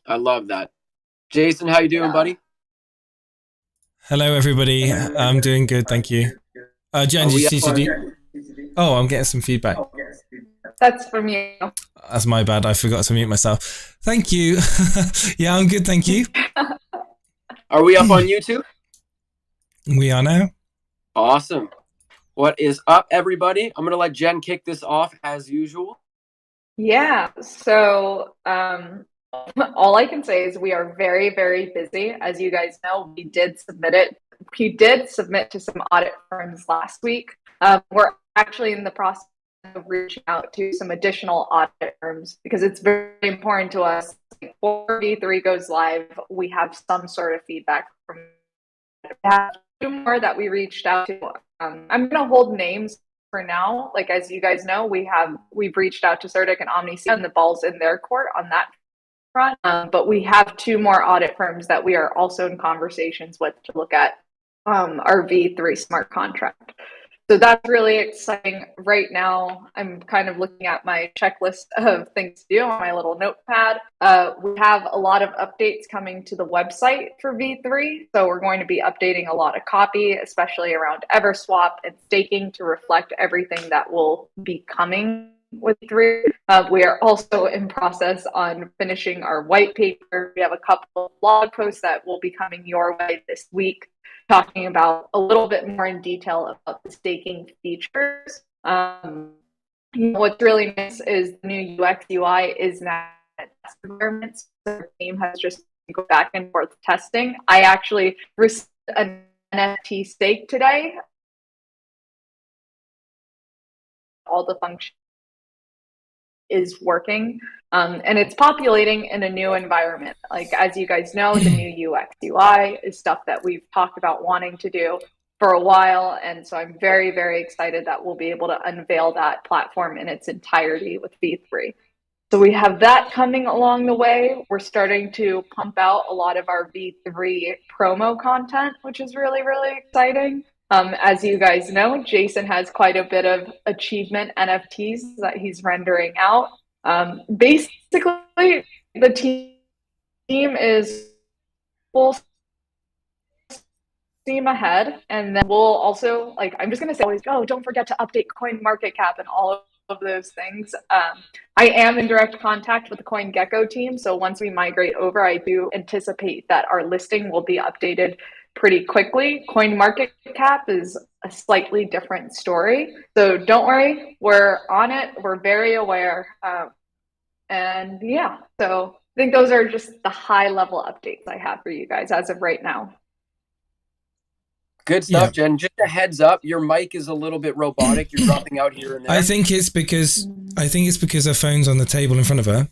I love that. Jason, how you doing, buddy? Hello, everybody. I'm doing good, thank you. Jen, Are did you we up see to on? do? Oh, I'm getting some feedback. That's from you. That's my bad. I forgot to mute myself. Thank you. Yeah, I'm good, thank you. Are we up on YouTube? We are now. Awesome. What is up, everybody? I'm gonna let Jen kick this off as usual. Yeah. So all I can say is we are very, very busy. As you guys know, we did submit it. We did submit to some audit firms last week. We're actually in the process of reaching out to some additional audit firms because it's very important to us. Before V3 goes live, we have some sort of feedback from. We have two more that we reached out to. I'm going to hold names for now. Like, as you guys know, we've reached out to Certic and Omni, and the ball's in their court on that front. But we have two more audit firms that we are also in conversations with to look at our V3 smart contract. So that's really exciting. Right now, I'm kind of looking at my checklist of things to do on my little notepad. We have a lot of updates coming to the website for V3. So we're going to be updating a lot of copy, especially around EverSwap and staking to reflect everything that will be coming with V3. We are also in process on finishing our white paper. We have a couple of blog posts that will be coming your way this week, talking about a little bit more in detail about the staking features. What's really nice is the new UX UI is now test environments. So the team has just go back and forth testing. I actually received an NFT stake today. All the functions is working. And it's populating in a new environment. Like, as you guys know, the new UX UI is stuff that we've talked about wanting to do for a while. And so I'm very, very excited that we'll be able to unveil that platform in its entirety with V3. So we have that coming along the way. We're starting to pump out a lot of our V3 promo content, which is really, really exciting. As you guys know, Jason has quite a bit of achievement NFTs that he's rendering out. Basically, the team is full steam ahead, and then we'll also, like, I'm just going to say always, oh, don't forget to update coin market cap and all of those things. I am in direct contact with the CoinGecko team, so once we migrate over, I do anticipate that our listing will be updated pretty quickly. Coin market cap is a slightly different story, so don't worry, we're on it. We're very aware, and yeah, so I think those are just the high level updates I have for you guys as of right now. Good stuff, Jen. Just a heads up, your mic is a little bit robotic. You're dropping out here and there. I think it's because her phone's on the table in front of her,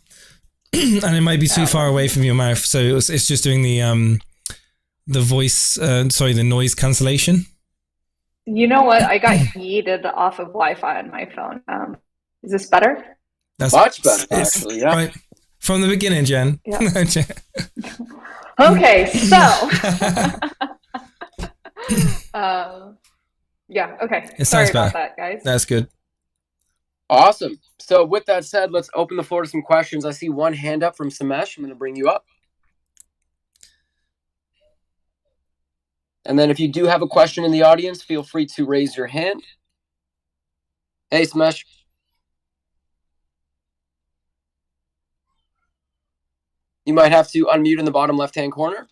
and it might be too far away from your mouth, so it's just doing the voice, the noise cancellation. You know what? I got yeeted off of Wi-Fi on my phone. Is this better? That's much better, actually. Yeah. Right from the beginning, Jen. Yeah. Okay, so. Yeah. Okay. Sorry about that, guys. That's good. Awesome. So with that said, let's open the floor to some questions. I see one hand up from Samesh. I'm going to bring you up. And then if you do have a question in the audience, feel free to raise your hand. Hey, Samesh. You might have to unmute in the bottom left-hand corner.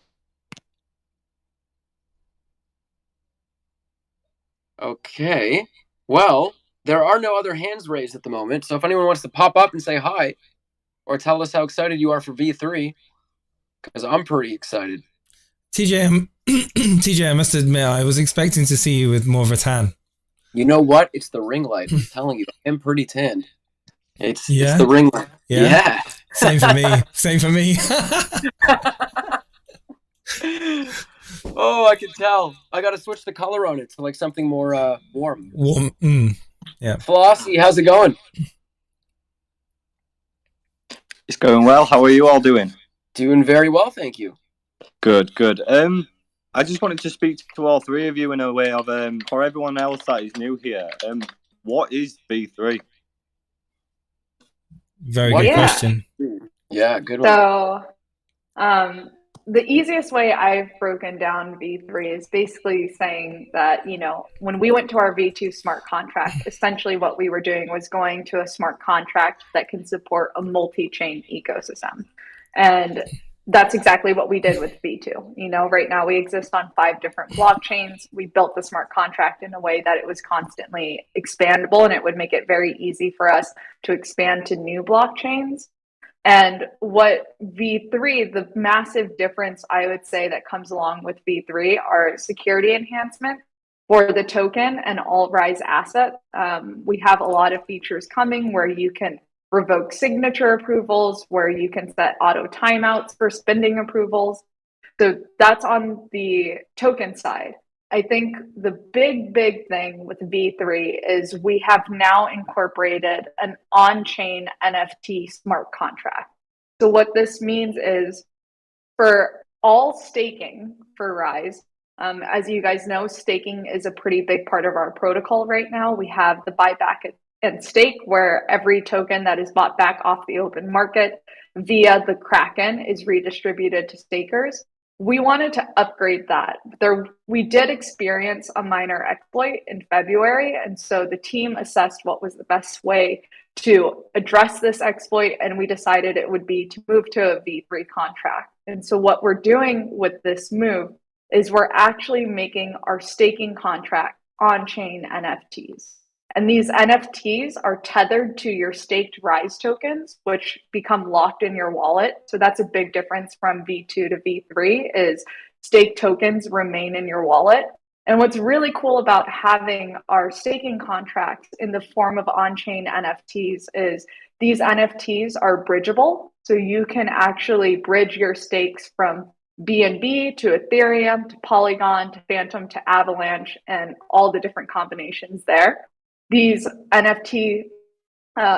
Okay. Well, there are no other hands raised at the moment. So if anyone wants to pop up and say hi or tell us how excited you are for V3, because I'm pretty excited. TJ, I must admit, I was expecting to see you with more of a tan. You know what? It's the ring light. I'm telling you, I am pretty tanned. It's the ring light. Yeah. Same for me. Same for me. Oh, I can tell. I got to switch the color on it to like something more warm. Warm. Yeah. Flossie, how's it going? It's going well. How are you all doing? Doing very well, thank you. Good, good. I just wanted to speak to all three of you in a way of for everyone else that is new here. What is V3? Very good question. Yeah, good one. So The easiest way I've broken down V3 is basically saying that, when we went to our V2 smart contract, essentially what we were doing was going to a smart contract that can support a multi-chain ecosystem. And that's exactly what we did with V2. Right now we exist on 5 different blockchains. We built the smart contract in a way that it was constantly expandable, and it would make it very easy for us to expand to new blockchains. And what V3, the massive difference I would say that comes along with V3 are security enhancement for the token and all EverRise asset. We have a lot of features coming where you can revoke signature approvals, where you can set auto timeouts for spending approvals. So that's on the token side. I think the big thing with V3 is we have now incorporated an on-chain NFT smart contract. So what this means is for all staking for Rise, as you guys know, staking is a pretty big part of our protocol right now. We have the buyback and stake, where every token that is bought back off the open market via the Kraken is redistributed to stakers. We wanted to upgrade that. We did experience a minor exploit in February, and so the team assessed what was the best way to address this exploit, and we decided it would be to move to a V3 contract. And so what we're doing with this move is we're actually making our staking contract on-chain NFTs. And these NFTs are tethered to your staked Rise tokens, which become locked in your wallet. So that's a big difference from V2 to V3 is staked tokens remain in your wallet. And what's really cool about having our staking contracts in the form of on-chain NFTs is these NFTs are bridgeable. So you can actually bridge your stakes from BNB to Ethereum to Polygon to Phantom to Avalanche and all the different combinations there. These NFT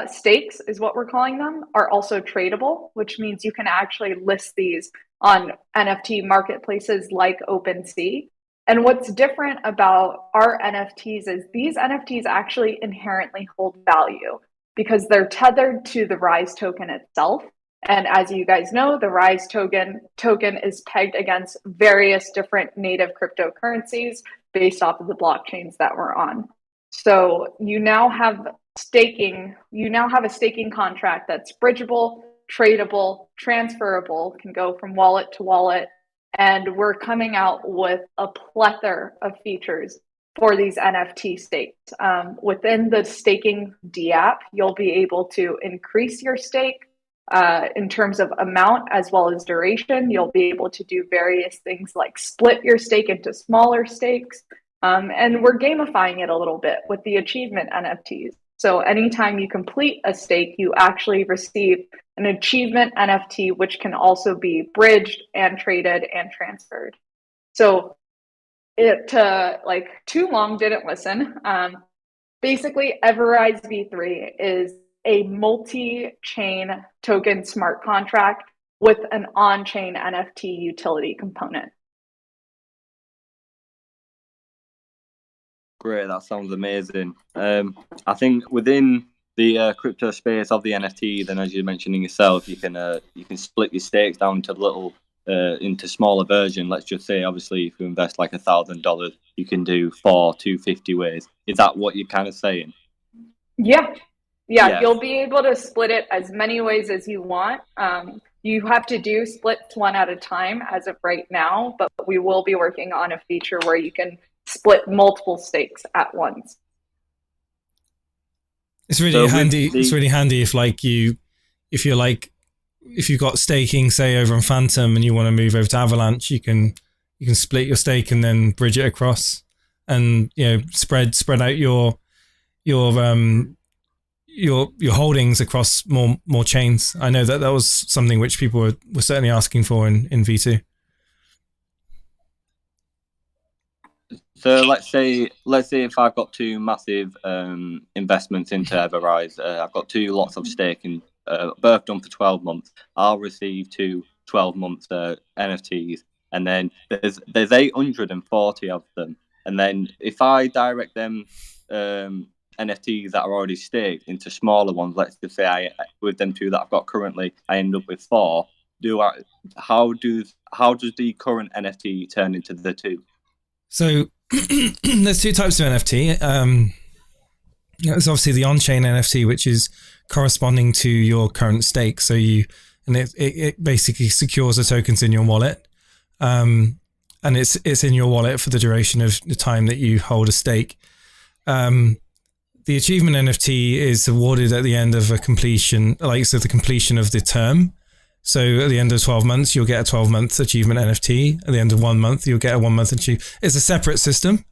stakes is what we're calling them, are also tradable, which means you can actually list these on NFT marketplaces like OpenSea. And what's different about our NFTs is these NFTs actually inherently hold value because they're tethered to the Rise token itself. And as you guys know, the Rise token is pegged against various different native cryptocurrencies based off of the blockchains that we're on. So you now have a staking contract that's bridgeable, tradable, transferable, can go from wallet to wallet. And we're coming out with a plethora of features for these NFT stakes. Within the staking D app, you'll be able to increase your stake in terms of amount as well as duration. You'll be able to do various things like split your stake into smaller stakes. And we're gamifying it a little bit with the achievement NFTs. So anytime you complete a stake, you actually receive an achievement NFT, which can also be bridged and traded and transferred. So too long didn't listen. Basically, EverRise V3 is a multi-chain token smart contract with an on-chain NFT utility component. Great, that sounds amazing. I think within the crypto space of the NFT, then as you're mentioning yourself, you can split your stakes down to into smaller version. Let's just say, obviously, if you invest like $1,000, you can do 250 ways. Is that what you're kind of saying? Yeah, you'll be able to split it as many ways as you want. You have to do splits one at a time as of right now, but we will be working on a feature where you can split multiple stakes at once. It's really handy. It's really handy if you've got staking, say over on Phantom, and you want to move over to Avalanche, you can split your stake and then bridge it across, and spread out your holdings across more chains. I know that was something which people were certainly asking for in V2. So let's say if I've got 2 massive investments into EverRise, I've got 2 lots of stake in both done for 12 months. I'll receive 2 12-month NFTs, and then there's 840 of them. And then if I direct them NFTs that are already staked into smaller ones, let's just say with them 2 that I've got currently, I end up with 4. how does the current NFT turn into the two? So there's two types of NFT. There's obviously the on-chain NFT, which is corresponding to your current stake. So it basically secures the tokens in your wallet. And it's in your wallet for the duration of the time that you hold a stake. The achievement NFT is awarded at the end of a completion, the completion of the term. So at the end of 12 months, you'll get a 12-month achievement NFT. At the end of 1 month, you'll get a 1 month achievement. It's a separate system.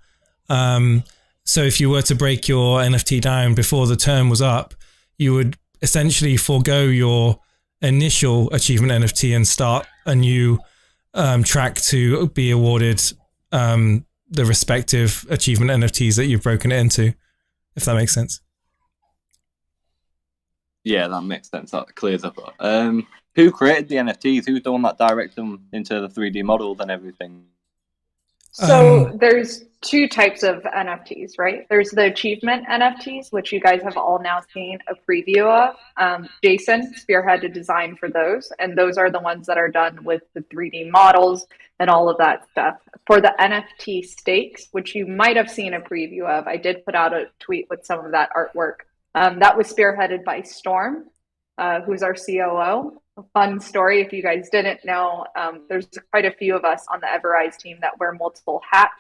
So if you were to break your NFT down before the term was up, you would essentially forego your initial achievement NFT and start a new track to be awarded the respective achievement NFTs that you've broken it into, if that makes sense. Yeah, that makes sense. That clears up. Who created the NFTs? Who's the one that directed them into the 3D models and everything? So there's two types of NFTs, right? There's the achievement NFTs, which you guys have all now seen a preview of. Jason spearheaded design for those, and those are the ones that are done with the 3D models and all of that stuff. For the NFT stakes, which you might have seen a preview of, I did put out a tweet with some of that artwork. That was spearheaded by Storm, who's our COO. A fun story, if you guys didn't know, there's quite a few of us on the EverRise team that wear multiple hats.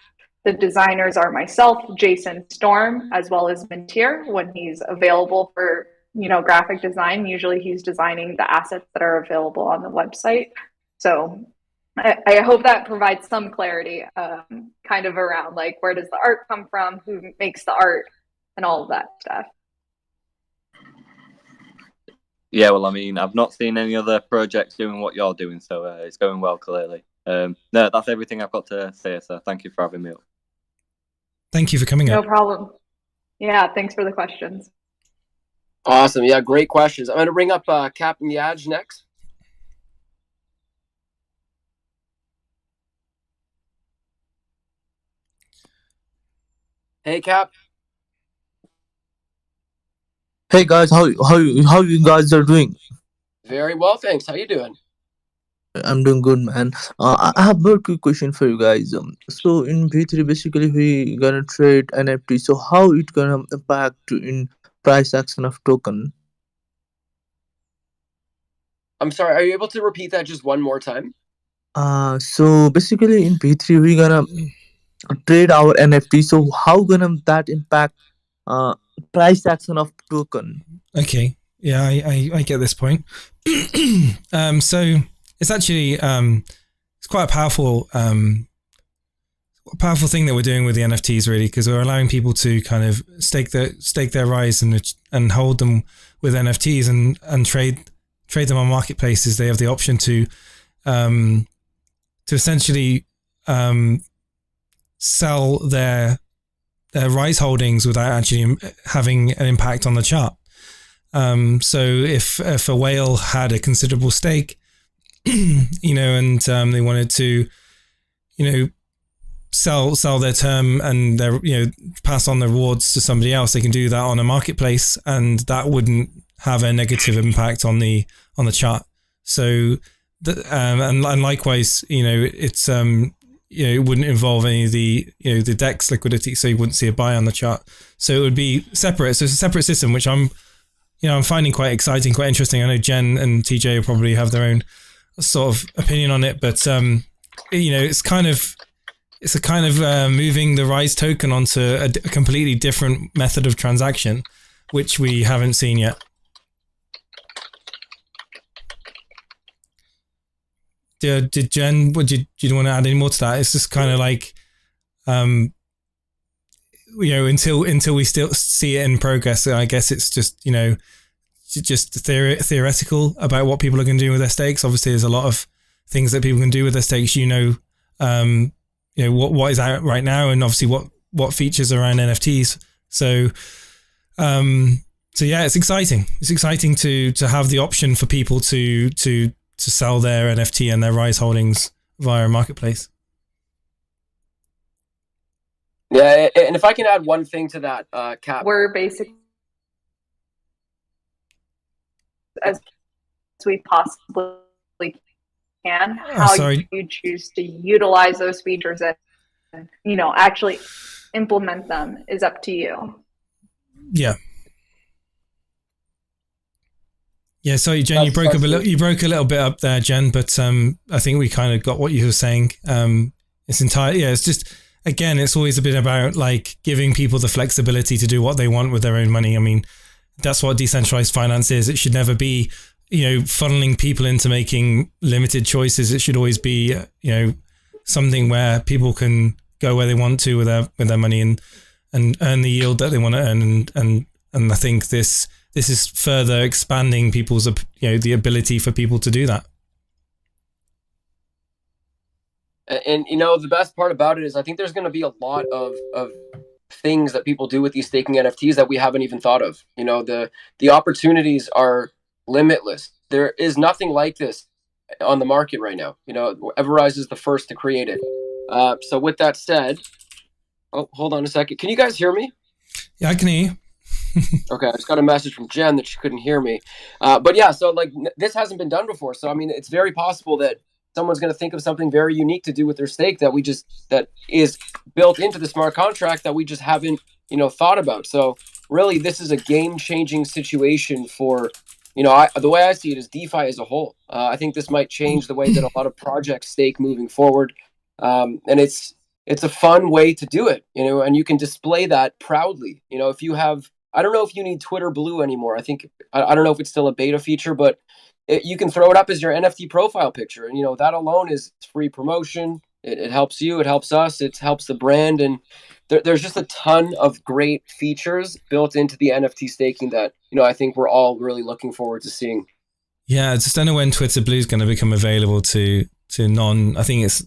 The designers are myself, Jason, Storm, as well as Mintier when he's available for graphic design. Usually he's designing the assets that are available on the website. So I hope that provides some clarity kind of around like where does the art come from, who makes the art, and all of that stuff. Yeah, well, I mean, I've not seen any other projects doing what you're doing, so it's going well, clearly. No, that's everything I've got to say, so thank you for having me up. Thank you for coming up. No problem. Yeah, thanks for the questions. Awesome. Yeah, great questions. I'm going to bring up Captain Yaj next. Hey, Cap. Hey guys, how you guys are doing? Very well, thanks. How you doing? I'm doing good, man. I have a quick question for you guys. So in V3, basically we gonna trade NFT. So how it gonna impact in price action of token? I'm sorry. Are you able to repeat that just one more time? So basically in V3 we gonna trade our NFT. So how gonna that impact price action of token? Okay. Yeah, I get this point. So it's actually it's quite a powerful thing that we're doing with the NFTs, really, because we're allowing people to kind of stake their rise and hold them with NFTs and trade them on marketplaces. They have the option to essentially sell their rise holdings without actually having an impact on the chart. So if a whale had a considerable stake, and they wanted to, sell their term and their, pass on the rewards to somebody else, they can do that on a marketplace, and that wouldn't have a negative impact on the chart. So, and likewise, it's it wouldn't involve any of the the DEX liquidity, so you wouldn't see a buy on the chart. So it would be separate. So it's a separate system, which I'm finding quite exciting, quite interesting. I know Jen and TJ will probably have their own sort of opinion on it, but it's a kind of moving the Rise token onto a completely different method of transaction, which we haven't seen yet. Did Jen? Do you want to add any more to that? It's just kind of like, until we still see it in progress. I guess it's just just theoretical about what people are going to do with their stakes. Obviously, there's a lot of things that people can do with their stakes. What is out right now, and obviously what features around NFTs. So yeah, it's exciting. It's exciting to have the option for people to sell their NFT and their Rise holdings via a marketplace. Yeah, and if I can add one thing to that, Cap. We're basically as we possibly can. Oh, How sorry. you choose to utilize those features and, you know, actually implement them is up to you. Yeah. Yeah, sorry, Jen, you broke a little bit up there, Jen, but I think we kind of got what you were saying. It's just, again, it's always a bit about like giving people the flexibility to do what they want with their own money. I mean, that's what decentralized finance is. It should never be, you know, funneling people into making limited choices. It should always be, you know, something where people can go where they want to with their money and earn the yield that they want to earn. And I think this is further expanding people's, you know, the ability for people to do that. And you know, the best part about it is I think there's going to be a lot of things that people do with these staking NFTs that we haven't even thought of. You know, the opportunities are limitless. There is nothing like this on the market right now. You know, EverRise is the first to create it. So with that said, oh, hold on a second. Can you guys hear me? Yeah, I can hear you. Okay, I just got a message from Jen that she couldn't hear me. But yeah, so like this hasn't been done before. So I mean, it's very possible that someone's going to think of something very unique to do with their stake that is built into the smart contract that we just haven't, you know, thought about. So really, this is a game-changing situation for, you know, the way I see it is DeFi as a whole. I think this might change the way that a lot of projects stake moving forward, and it's a fun way to do it, you know, and you can display that proudly. You know, if you have, I don't know if you need Twitter Blue anymore. I think I don't know if it's still a beta feature, but you can throw it up as your NFT profile picture, and you know that alone is free promotion. It helps you, it helps us, it helps the brand, and there's just a ton of great features built into the NFT staking that, you know, I think we're all really looking forward to seeing. Yeah, I just don't know when Twitter Blue is going to become available to I think it's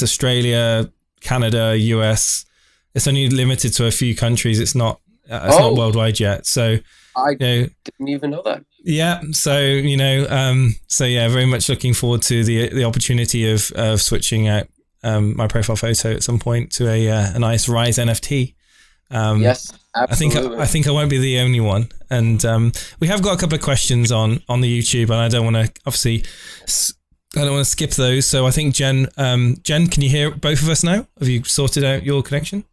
Australia, Canada, US. It's only limited to a few countries. It's not worldwide yet. So I didn't even know that. Yeah, so you know, yeah, very much looking forward to the opportunity of switching out my profile photo at some point to a nice Rise NFT. Yes, absolutely. I think I won't be the only one, and we have got a couple of questions on the YouTube, and I don't want to skip those. So I think Jen, can you hear both of us now? Have you sorted out your connection?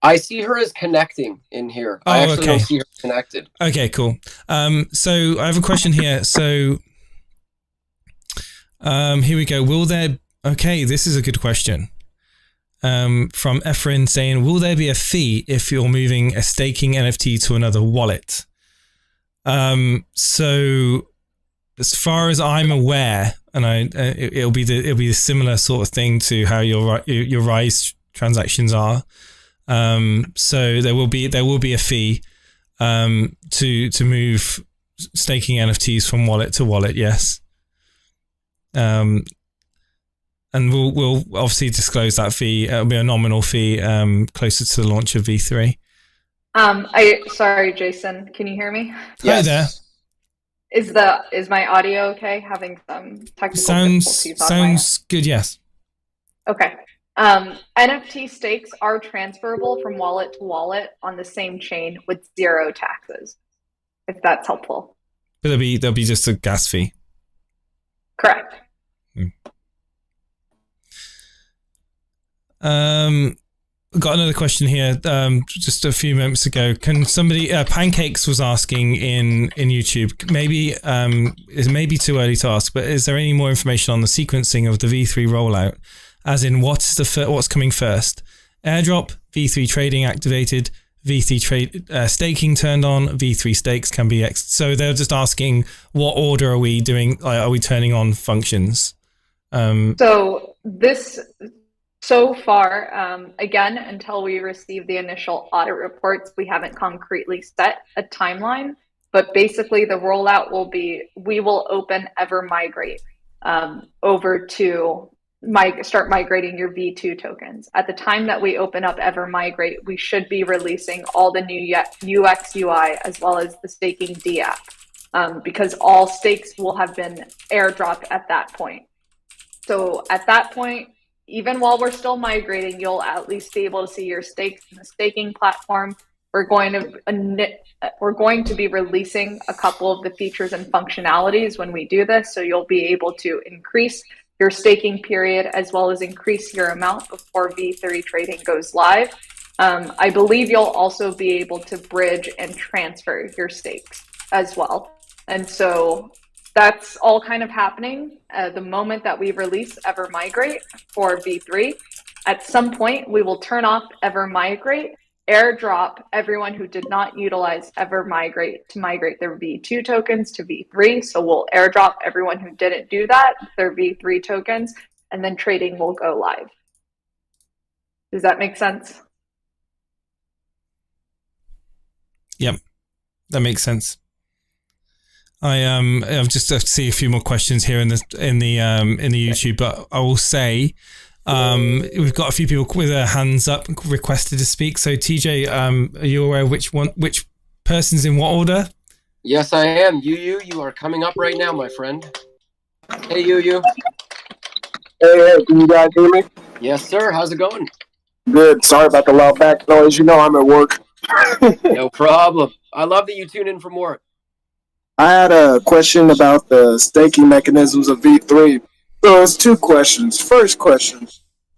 I see her as connecting in here. I actually don't see her connected. Okay, cool. So I have a question here. So here we go. This is a good question. From Efren saying, will there be a fee if you're moving a staking NFT to another wallet? So as far as I'm aware, and it'll be the similar sort of thing to how your Rise transactions are. So there will be a fee to move staking NFTs from wallet to wallet. Yes. And we'll obviously disclose that fee. It'll be a nominal fee closer to the launch of V3. Sorry, Jason, can you hear me? Yes. Hi there. Is my audio okay? Having some technical difficulties. Sounds good. Yes. Okay. NFT stakes are transferable from wallet to wallet on the same chain with 0 taxes, if that's helpful. But there'll be just a gas fee. Correct. Got another question here. Just a few moments ago, can somebody? Pancakes was asking in YouTube. Maybe it may be too early to ask, but is there any more information on the sequencing of the V3 rollout? As in, what's coming first? Airdrop, V3 trading activated, V3 staking turned on, V3 stakes can be so they're just asking, what order are we doing? Are we turning on functions? So far, again, until we receive the initial audit reports, we haven't concretely set a timeline. But basically, the rollout will be, we will open EverMigrate over to start migrating your V2 tokens. At the time that we open up EverMigrate, we should be releasing all the new UX UI as well as the staking D app, because all stakes will have been airdropped at that point. So at that point, even while we're still migrating, you'll at least be able to see your stakes in the staking platform. we're going to be releasing a couple of the features and functionalities when we do this. So you'll be able to increase your staking period as well as increase your amount before V3 trading goes live. I believe you'll also be able to bridge and transfer your stakes as well. And so that's all kind of happening the moment that we release EverMigrate for V3. At some point, we will turn off EverMigrate, airdrop everyone who did not utilize EverMigrate to migrate their V2 tokens to V3. So we'll airdrop everyone who didn't do that, their V3 tokens, and then trading will go live. Does that make sense? Yep, that makes sense. I've just see a few more questions here in the YouTube, but I will say we've got a few people with their hands up requested to speak. So TJ, are you aware which person's in what order? Yes, I am. You are coming up right now, my friend. Hey, Yu. Hey, can you guys hear me? Yes, sir. How's it going? Good. Sorry about the loud back noise. You know I'm at work. No problem. I love that you tune in from work. I had a question about the staking mechanisms of V3. So it's two questions. First question,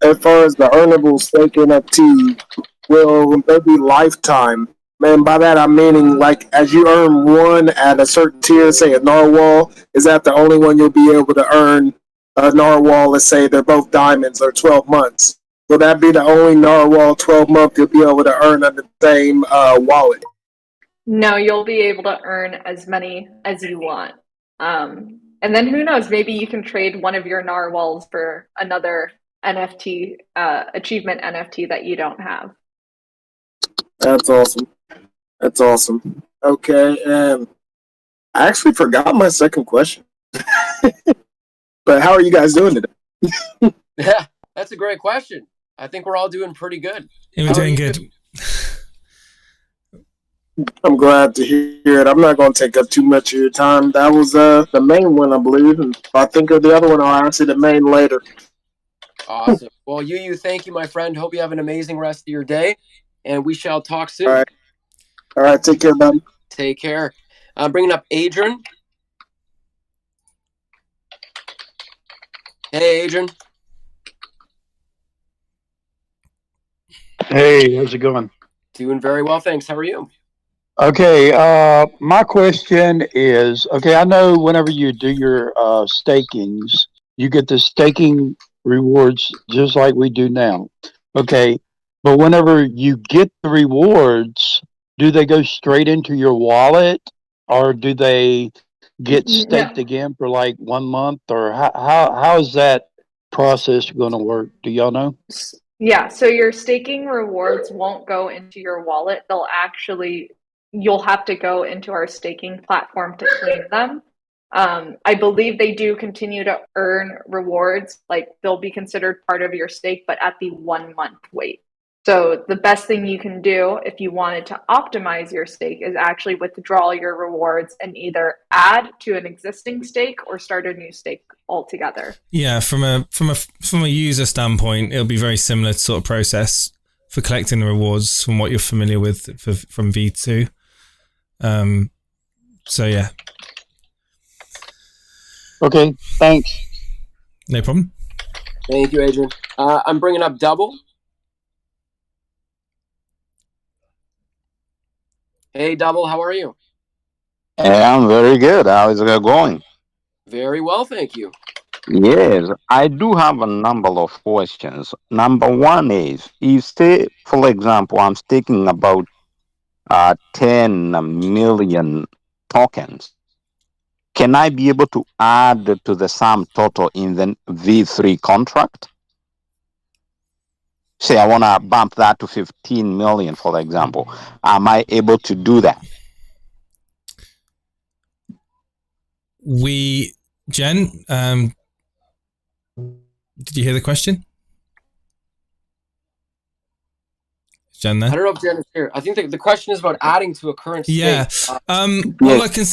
as far as the earnable stake NFT, will they be lifetime? Man, by that I'm meaning like as you earn one at a certain tier, say a narwhal, is that the only one you'll be able to earn a narwhal? Let's say they're both diamonds or 12 months. Will that be the only narwhal 12-month you'll be able to earn on the same wallet? No, you'll be able to earn as many as you want. And then who knows, maybe you can trade one of your narwhals for another NFT, achievement NFT that you don't have. That's awesome. That's awesome. Okay, and I actually forgot my second question. But how are you guys doing today? Yeah, that's a great question. I think we're all doing pretty good. Yeah, we're doing good. I'm glad to hear it. I'm not going to take up too much of your time. That was the main one, I believe. And if I think of the other one, I'll answer the main later. Awesome. Well, Yu, thank you, my friend. Hope you have an amazing rest of your day, and we shall talk soon. All right. Take care, buddy. Take care. I'm bringing up Adrian. Hey, Adrian. Hey, how's it going? Doing very well, thanks. How are you? Okay, my question is, okay, I know whenever you do your stakings, you get the staking rewards just like we do now. Okay, but whenever you get the rewards, do they go straight into your wallet or do they get staked again for like 1 month, or how is that process going to work? Do y'all know? Yeah, so your staking rewards won't go into your wallet. You'll have to go into our staking platform to claim them. I believe they do continue to earn rewards, like they'll be considered part of your stake, but at the 1 month wait. So the best thing you can do if you wanted to optimize your stake is actually withdraw your rewards and either add to an existing stake or start a new stake altogether. Yeah, from a user standpoint, it'll be very similar sort of process for collecting the rewards from what you're familiar with from V2. So yeah. Okay, thanks. No problem. Thank you, Adrian. I'm bringing up Double. Hey, Double, how are you? I'm very good. How is it going? Very well, thank you. Yes, I do have a number of questions. Number one is, if say, for example, I'm staking about 10 million tokens, can I be able to add to the sum total in the V3 contract? Say I want to bump that to 15 million, for example. Am I able to do that? Jen, did you hear the question? Jen there? I don't know if Jen is here. I think the question is about adding to a current stake. Yeah. All I can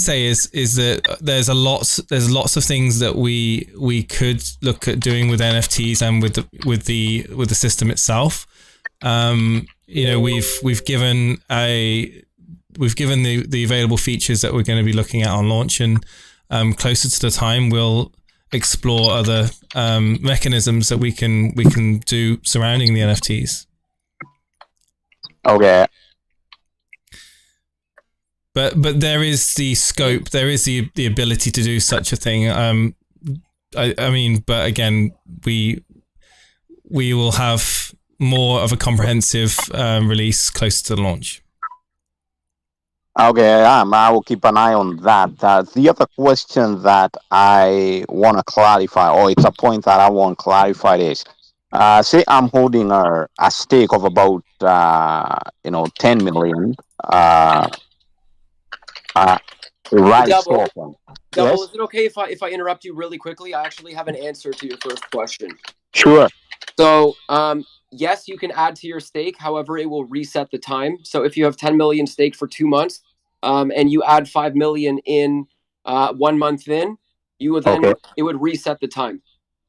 say is that there's lots of things that we could look at doing with NFTs and with the system itself. you know, we've given the available features that we're going to be looking at on launch, and closer to the time, we'll explore other mechanisms that we can do surrounding the NFTs. Okay. But there is the scope, there is the ability to do such a thing. I mean, but again, we will have more of a comprehensive release closer to the launch. Okay, I will keep an eye on that. The other question that I want to clarify, or it's a point that I want clarified, is say I'm holding a stake of about 10 million right Double, token. Double, Yes, is it okay if I interrupt you really quickly? I actually have an answer to your first question. sure. So, yes, you can add to your stake. However, it will reset the time. So if you have 10 million stake for 2 months, and you add 5 million in 1 month in, you would then Okay. it would reset the time,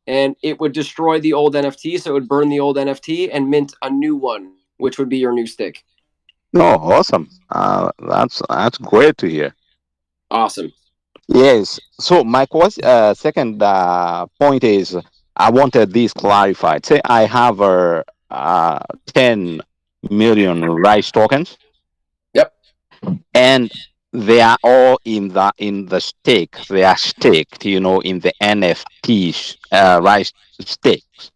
and it would destroy the old NFT. So it would burn the old NFT and mint a new one, which would be your new stake. No, awesome. That's great to hear. Awesome. Yes. So my second point is I wanted this clarified. Say I have 10 million rice tokens. Yep. And they are all in the stake. They are staked, in the NFTs, rice stakes.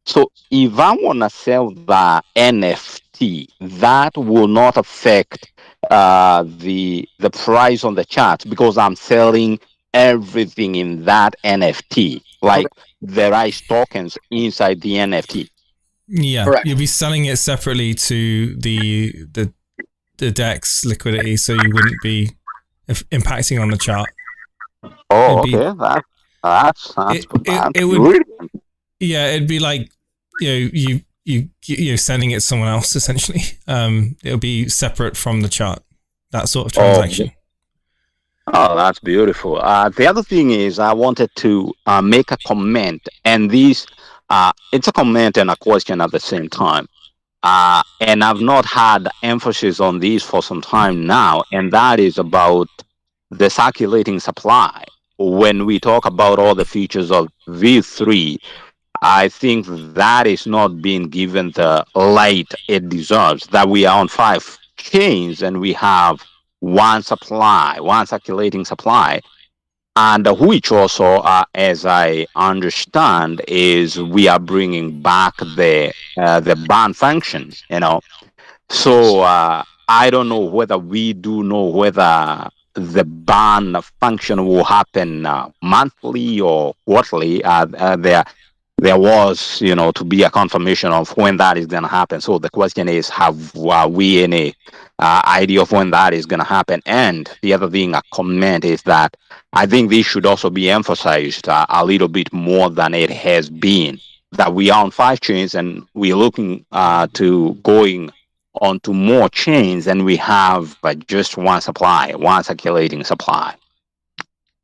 So if I want to sell the NFT, that will not affect the price on the chart because I'm selling everything in that NFT, like the rice tokens inside the NFT. Yeah, Correct. you'll be selling it separately to the DEX liquidity, so you wouldn't be impacting on the chart. Oh, It'd be- okay. That's it would. brilliant. Yeah, it'd be like you sending it to someone else essentially. It'll be separate from the chart. That sort of transaction. Oh, that's beautiful. The other thing is I wanted to make a comment, and this it's a comment and a question at the same time. And I've not had emphasis on this for some time now, and that is about the circulating supply. When we talk about all the features of V3, I think that is not being given the light it deserves. That we are on 5 chains and we have one circulating supply, and which also, as I understand, is we are bringing back the ban functions. So I don't know whether we do know whether the ban function will happen monthly or quarterly. There was, to be a confirmation of when that is going to happen. So the question is, have we any idea of when that is going to happen? And the other thing, a comment is that I think this should also be emphasized a little bit more than it has been. That we are on 5 chains and we're looking to going onto more chains, and we have just one circulating supply.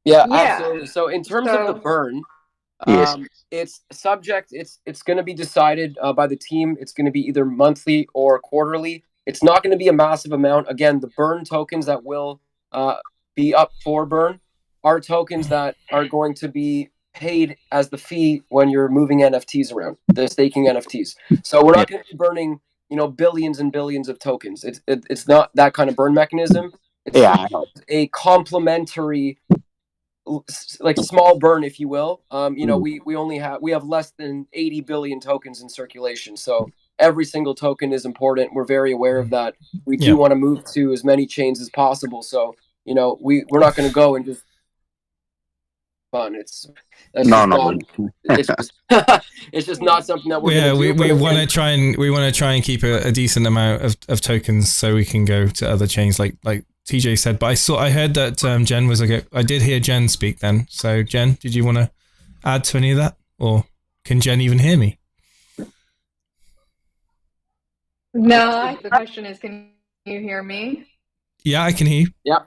Yeah, absolutely. So in terms of the burn, Yes. it's subject. It's going to be decided by the team. It's going to be either monthly or quarterly. It's not going to be a massive amount. Again, the burn tokens that will be up for burn are tokens that are going to be paid as the fee when you're moving NFTs around, the staking NFTs. So we're not going to be burning, billions and billions of tokens. It's not that kind of burn mechanism. It's a complementary, like small burn, if you will. We have less than 80 billion tokens in circulation, so every single token is important. We're very aware of that. We do want to move to as many chains as possible, so we're not going to go and just fun. It's just not something that we're going to do. We want to try and keep a decent amount of tokens so we can go to other chains like TJ said. But I heard that Jen was I did hear Jen speak then. So Jen, did you want to add to any of that, or can Jen even hear me? No, the question is, can you hear me? Yeah, I can hear you. Yeah.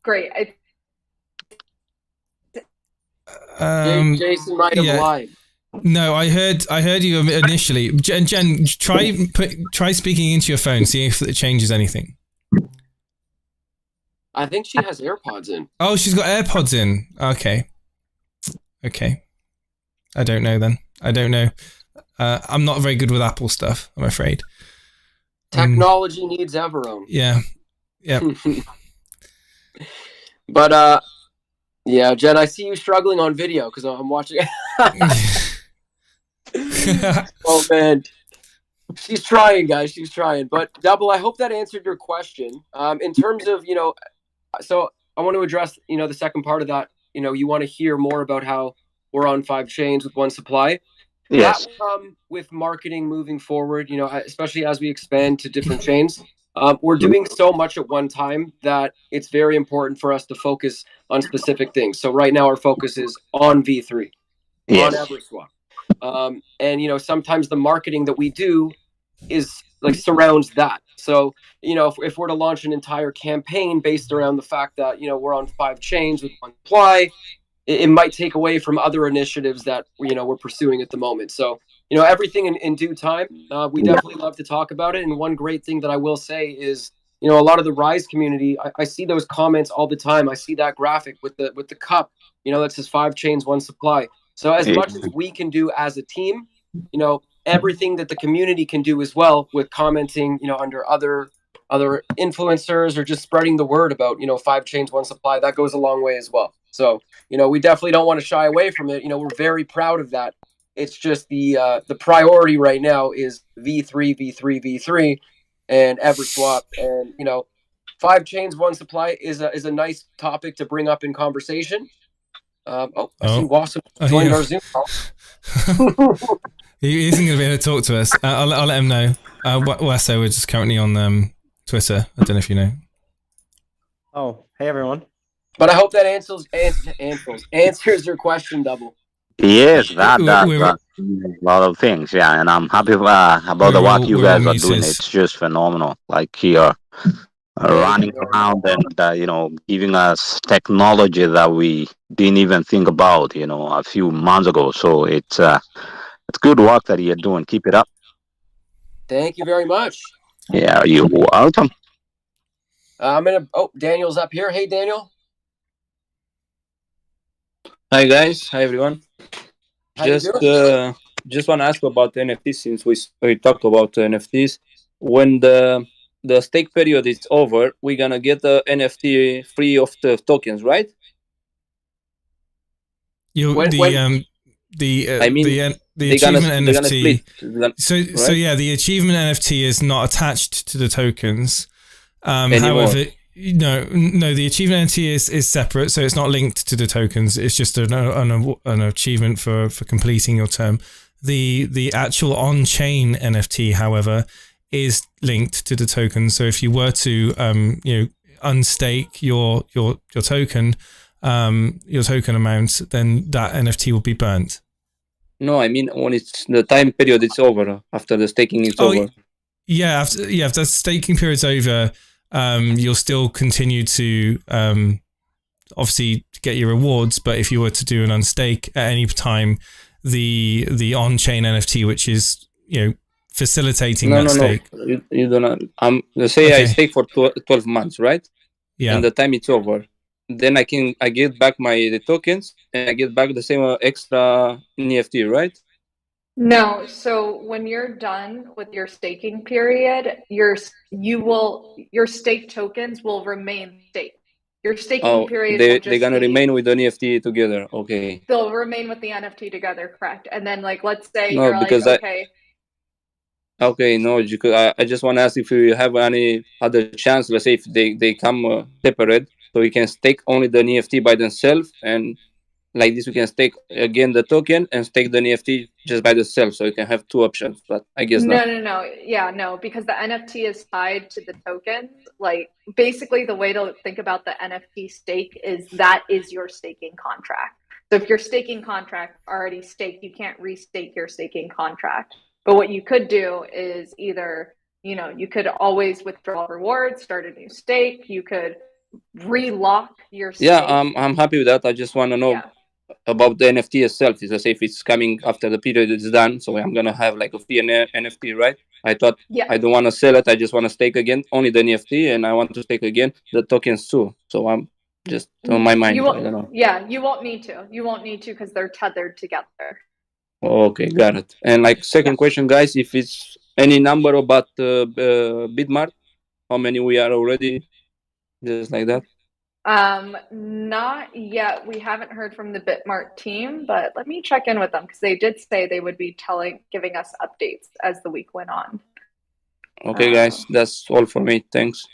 Great. Jason might have lied. No, I heard you initially. Jen, try speaking into your phone, see if it changes anything. I think she has AirPods in. Oh, she's got AirPods in. Okay. I don't know then. I don't know. I'm not very good with Apple stuff, I'm afraid. Technology needs Everown. Yeah. But yeah, Jen, I see you struggling on video because I'm watching. Oh man, she's trying, guys. She's trying. But Double, I hope that answered your question. In terms of so I want to address the second part of that. You want to hear more about how we're on 5 chains with one supply. Yes. That will come with marketing moving forward. Especially as we expand to different chains. We're doing so much at one time that it's very important for us to focus on specific things. So right now our focus is on V3, on EverSwap. And sometimes the marketing that we do is surrounds that. So if we're to launch an entire campaign based around the fact that we're on 5 chains with one supply, it might take away from other initiatives that we're pursuing at the moment. So everything in due time. We definitely love to talk about it. And one great thing that I will say is a lot of the Rise community, I see those comments all the time. I see that graphic with the cup that says 5 chains, one supply. So as much as we can do as a team, everything that the community can do as well with commenting, under other influencers or just spreading the word about, 5 chains, one supply, that goes a long way as well. So, we definitely don't want to shy away from it. We're very proud of that. It's just the priority right now is V3, and EverSwap, and 5 chains, one supply is a nice topic to bring up in conversation. I see Wasson joined our Zoom call. He isn't going to be able to talk to us. I'll let him know. Wasso, we're just currently on Twitter. I don't know if you know. Oh, hey everyone. But I hope that answers your question, Double. Yes, that's a lot of things, yeah, and I'm happy about the work you guys are doing. It's just phenomenal. Like here, running around and giving us technology that we didn't even think about, a few months ago. So it's good work that you're doing. Keep it up. Thank you very much. Yeah, you're welcome. Daniel's up here. Hey, Daniel. Hi guys, hi everyone. Just want to ask about NFTs since we talked about NFTs. When the stake period is over, we're gonna get the NFT free of the tokens, right? The achievement NFT. So yeah, the achievement NFT is not attached to the tokens. However, no, the achievement NFT is separate, so it's not linked to the tokens. It's just an achievement for completing your term. The actual on-chain NFT, however, is linked to the token. So if you were to unstake your token amount, then that NFT will be burnt. No, I mean when it's the time period it's over, after the staking is over. Yeah, after the staking period's over, you'll still continue to obviously get your rewards, but if you were to do an unstake at any time, the on-chain NFT, which is facilitating stake. You don't. Let's say I stake for 12 months, right? Yeah. And the time it's over, then I get back the tokens and I get back the same extra NFT, right? No. So when you're done with your staking period, your stake tokens will remain staked. Your staking period will just they're gonna remain with the NFT together. Okay. They'll remain with the NFT together, correct? And then let's say Okay, no, I just want to ask if you have any other chance. Let's say if they come separate, so we can stake only the NFT by themselves, and like this we can stake again the token and stake the NFT just by themselves, so you can have 2 options. But I guess no, because the NFT is tied to the tokens. Basically, the way to think about the NFT stake is that is your staking contract. So if your staking contract already staked, you can't restake your staking contract. But what you could do is either, you could always withdraw rewards, start a new stake. You could relock your stake. Yeah, I'm happy with that. I just want to know about the NFT itself. Is if it's coming after the period is done, so I'm gonna have like a free NFT, right? I thought I don't want to sell it. I just want to stake again only the NFT, and I want to stake again the tokens too. So I'm just on my mind. I don't know. Yeah, you won't need to. You won't need to because they're tethered together. Okay, got it. And like second question, guys, if it's any number about Bitmart, how many we are already, just like that. Not yet. We haven't heard from the Bitmart team, but let me check in with them because they did say they would be giving us updates as the week went on. Okay, guys, that's all for me. Thanks.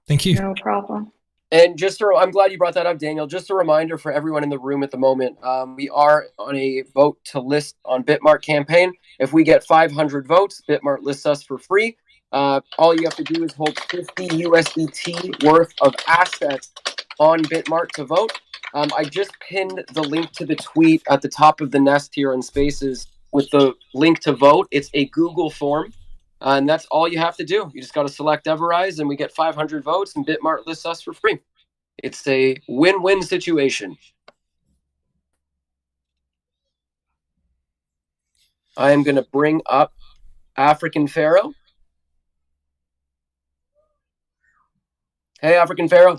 Thank you. No problem. And I'm glad you brought that up, Daniel. Just a reminder for everyone in the room at the moment, we are on a vote to list on Bitmart campaign. If we get 500 votes, Bitmart lists us for free. All you have to do is hold 50 USDT worth of assets on Bitmart to vote. I just pinned the link to the tweet at the top of the nest here in Spaces with the link to vote. It's a Google form. And that's all you have to do. You just got to select EverRise and we get 500 votes and Bitmart lists us for free. It's a win-win situation. I am going to bring up African Pharaoh. Hey, African Pharaoh.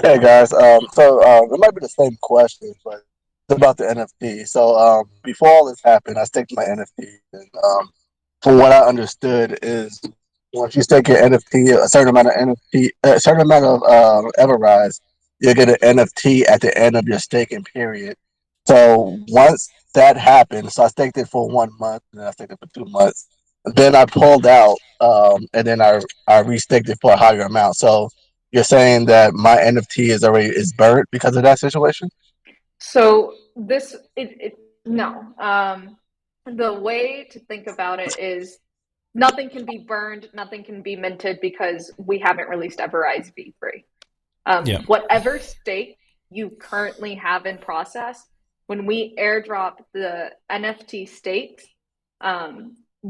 Hey guys, it might be the same question, but it's about the NFT. So before all this happened, I staked my NFT, and from what I understood is once you stake your NFT, a certain amount of EverRise, you'll get an NFT at the end of your staking period. So once that happened, so I staked it for 1 month, and then I staked it for 2 months. Then I pulled out, and then I restaked it for a higher amount. So you're saying that my NFT is burnt because of that situation? So no. The way to think about it is nothing can be burned, nothing can be minted because we haven't released EverRise V3. Whatever stake you currently have in process, when we airdrop the NFT stakes,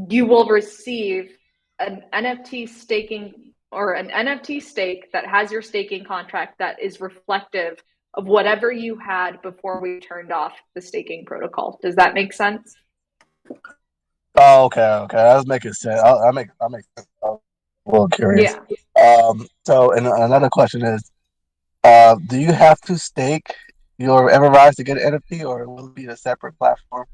you will receive an NFT staking or an NFT stake that has your staking contract that is reflective of whatever you had before we turned off the staking protocol. Does that make sense? Oh, okay. That's making sense. I make sense. I'm a little curious. Yeah. So, and another question is, do you have to stake your EverRise to get an NFT, or will it be a separate platform?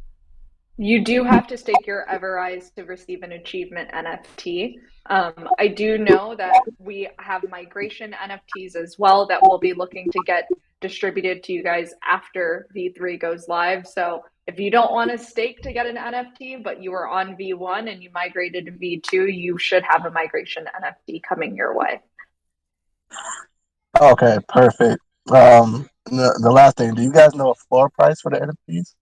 You do have to stake your EverRise to receive an achievement NFT. I do know that we have migration NFTs as well that we'll be looking to get distributed to you guys after V3 goes live. So if you don't want to stake to get an NFT, but you were on V1 and you migrated to V2, you should have a migration NFT coming your way. Okay, perfect. The last thing, do you guys know a floor price for the NFTs?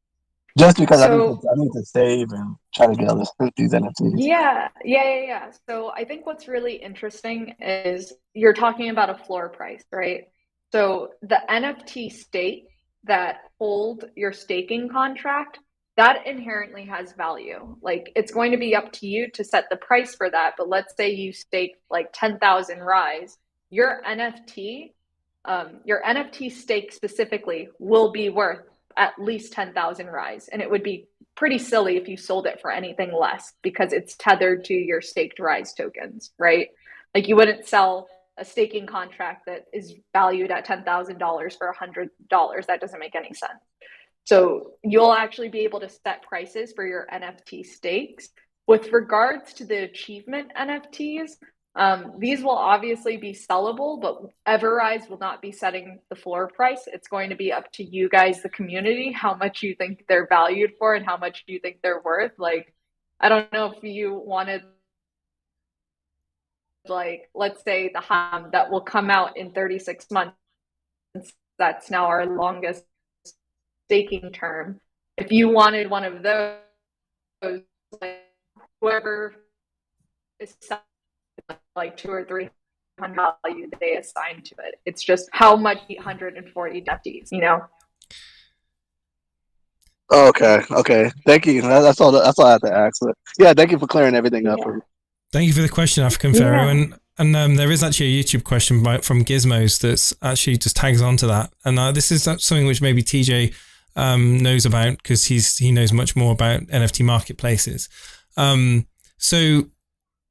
Just because I need to save and try to get these NFTs. Yeah. So I think what's really interesting is you're talking about a floor price, right? So the NFT stake that hold your staking contract, that inherently has value. Like it's going to be up to you to set the price for that. But let's say you stake like 10,000 Rise, your NFT stake specifically will be worth at least 10,000 Rise. And it would be pretty silly if you sold it for anything less because it's tethered to your staked Rise tokens, right? Like you wouldn't sell a staking contract that is valued at $10,000 for $100. That doesn't make any sense. So you'll actually be able to set prices for your NFT stakes. With regards to the achievement NFTs, these will obviously be sellable, but EverRise will not be setting the floor price. It's going to be up to you guys, the community, how much you think they're valued for and how much you think they're worth. Like, I don't know if you wanted, like, let's say the HAM that will come out in 36 months. That's now our longest staking term. If you wanted one of those, like, whoever is like 200 or 300 value they assign to it. It's just how much 840 NFTs, you know? Okay. Thank you. That's all I have to ask. Yeah, thank you for clearing everything up for me. Thank you for the question, African Pharaoh. And there is actually a YouTube question from Gizmos that's actually just tags onto that. And this is something which maybe TJ knows about because he knows much more about NFT marketplaces. So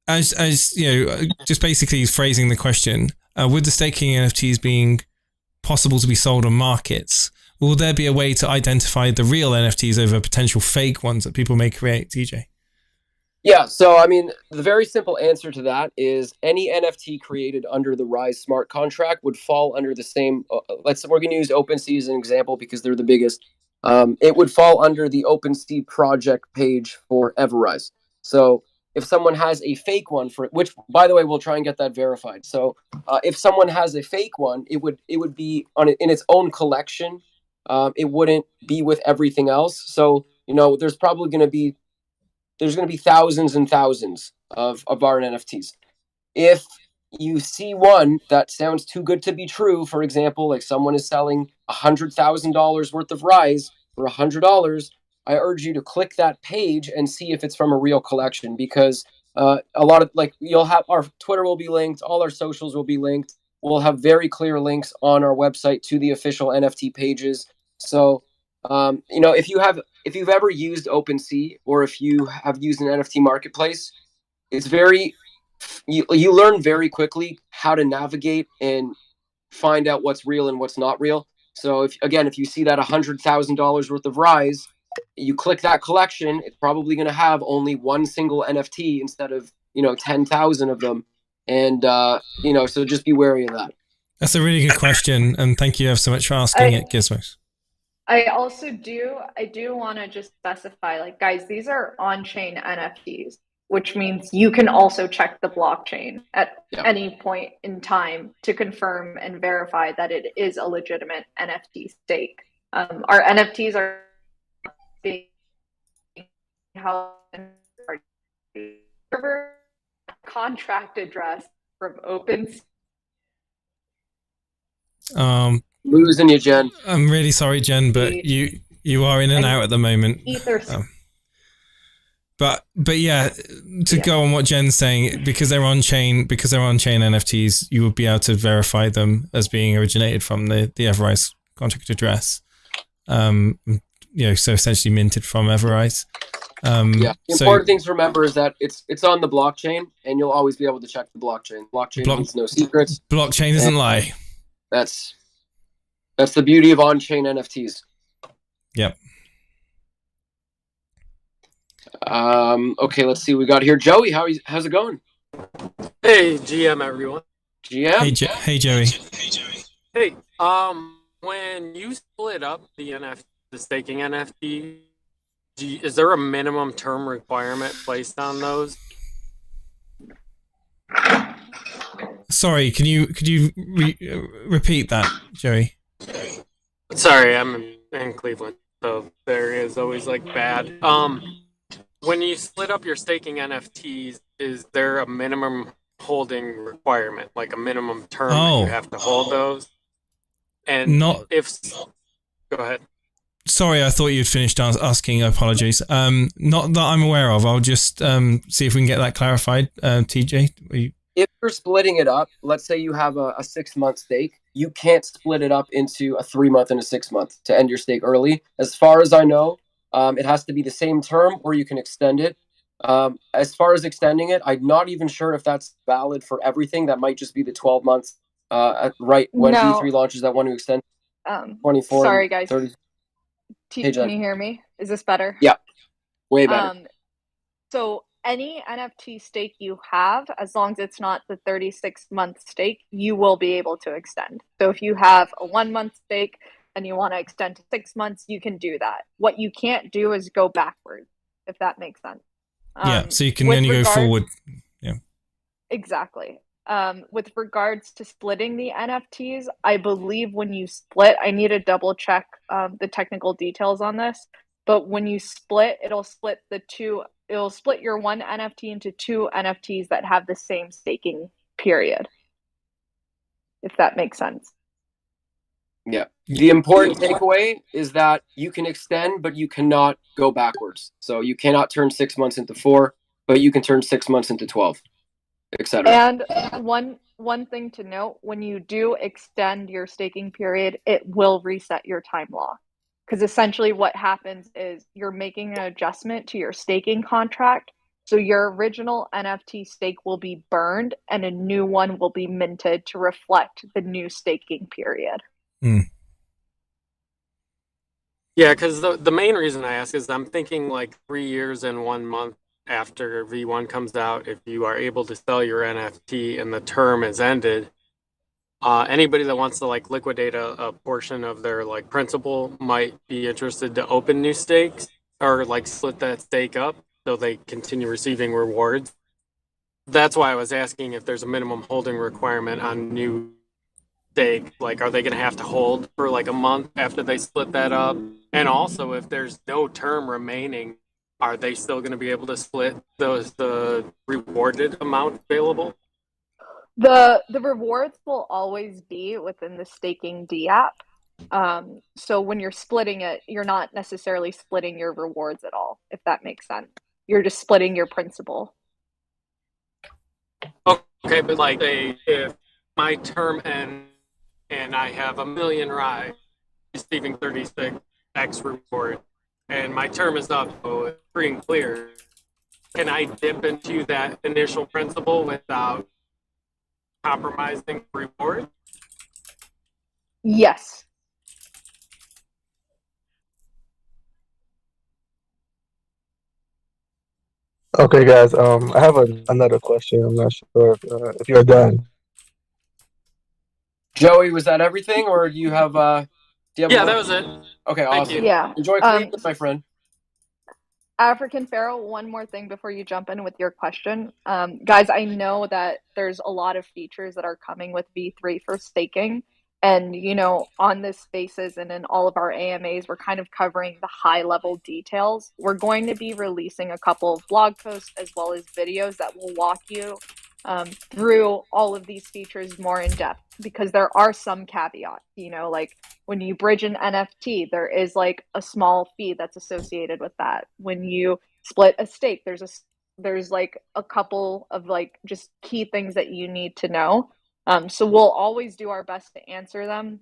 as you know, just basically phrasing the question, with the staking NFTs being possible to be sold on markets, will there be a way to identify the real NFTs over potential fake ones that people may create, TJ? Yeah, so I mean, the very simple answer to that is any NFT created under the Rise smart contract would fall under the same. We're going to use OpenSea as an example because they're the biggest. It would fall under the OpenSea project page for EverRise. So if someone has a fake one for which, by the way, we'll try and get that verified. So if someone has a fake one, it would be in its own collection. It wouldn't be with everything else. So there's probably going to be thousands and thousands of our NFTs. If you see one that sounds too good to be true, for example, like someone is selling $100,000 worth of Rise for $100, I urge you to click that page and see if it's from a real collection, because a lot of you'll have our Twitter will be linked, all our socials will be linked. We'll have very clear links on our website to the official NFT pages. So if you've ever used OpenSea or if you have used an NFT marketplace, it's you learn very quickly how to navigate and find out what's real and what's not real. So if you see that $100,000 worth of Rise, you click that collection, it's probably going to have only one single NFT instead of 10,000 of them, and so just be wary of that. That's a really good question, and thank you so much for asking it, Gizmos. I do want to just specify, guys, these are on-chain NFTs, which means you can also check the blockchain at any point in time to confirm and verify that it is a legitimate NFT stake. Our NFTs are being held in our server contract address from OpenSea. Losing you, Jen. I'm really sorry, Jen, but you are in and out at the moment. But yeah, to go on what Jen's saying, because they're on chain NFTs, you would be able to verify them as being originated from the EverRise contract address. So essentially minted from EverRise. The important thing to remember is that it's on the blockchain, and you'll always be able to check the blockchain. Blockchain needs no secrets. Blockchain doesn't lie. That's the beauty of on-chain NFTs. Yep. Okay, let's see what we got here. Joey, how's it going? Hey, GM, everyone. GM? Hey, Joey. Hey, when you split up the staking NFT, is there a minimum term requirement placed on those? Sorry, can you repeat that, Joey? Sorry, I'm in Cleveland, so there is always bad. When you split up your staking NFTs, is there a minimum holding requirement, like a minimum term that you have to hold those? And go ahead. Sorry, I thought you'd finished asking. Apologies. Not that I'm aware of. I'll just see if we can get that clarified. TJ, if you're splitting it up, let's say you have a 6-month stake, you can't split it up into a 3-month and a 6-month to end your stake early. As far as I know, it has to be the same term, or you can extend it. As far as extending it, I'm not even sure if that's valid for everything. That might just be the 12 months, right when V3 launches that one to extend 24. Sorry, guys. 30. Can you hear me? Is this better? Yeah, way better. So any NFT stake you have, as long as it's not the 36-month stake, you will be able to extend. So if you have a 1-month stake and you want to extend to 6 months, you can do that. What you can't do is go backwards, if that makes sense. So you can only go forward. Yeah. Exactly. With regards to splitting the NFTs, I believe when you split, I need to double check the technical details on this, but when you split, it'll split your one NFT into 2 NFTs that have the same staking period, if that makes sense. Yeah. The important takeaway is that you can extend, but you cannot go backwards. So you cannot turn 6 months into 4, but you can turn 6 months into 12. etc. And one thing to note, when you do extend your staking period, it will reset your time lock. Because essentially what happens is you're making an adjustment to your staking contract. So your original NFT stake will be burned and a new one will be minted to reflect the new staking period. Yeah, because the main reason I ask is I'm thinking like 3 years and 1 month after V1 comes out, if you are able to sell your NFT and the term is ended, anybody that wants to like liquidate a portion of their like principal might be interested to open new stakes or like split that stake up so they continue receiving rewards. That's why I was asking if there's a minimum holding requirement on new stake. Like, are they going to have to hold for like a month after they split that up? And also, if there's no term remaining, are they still going to be able to split the rewarded amount available? The rewards will always be within the staking D app. So when you're splitting it, you're not necessarily splitting your rewards at all, if that makes sense. You're just splitting your principal. Okay, but like, say if my term ends and I have 1 million RAI receiving 36x reward, and my term is up, so it's free and clear, can I dip into that initial principal without compromising reward? Yes. Okay, guys. I have another question. I'm not sure if you're done. Joey, was that everything, or do you have? Yeah, that was it. Okay, awesome. Yeah. Enjoy Cleveland, my friend. African Pharaoh, one more thing before you jump in with your question. Guys, I know that there's a lot of features that are coming with V3 for staking. And, you know, on this spaces and in all of our AMAs, we're kind of covering the high level details. We're going to be releasing a couple of blog posts as well as videos that will walk you through all of these features more in depth, because there are some caveats, you know, like when you bridge an NFT, there is like a small fee that's associated with that. When you split a stake, there's like a couple of like just key things that you need to know. So we'll always do our best to answer them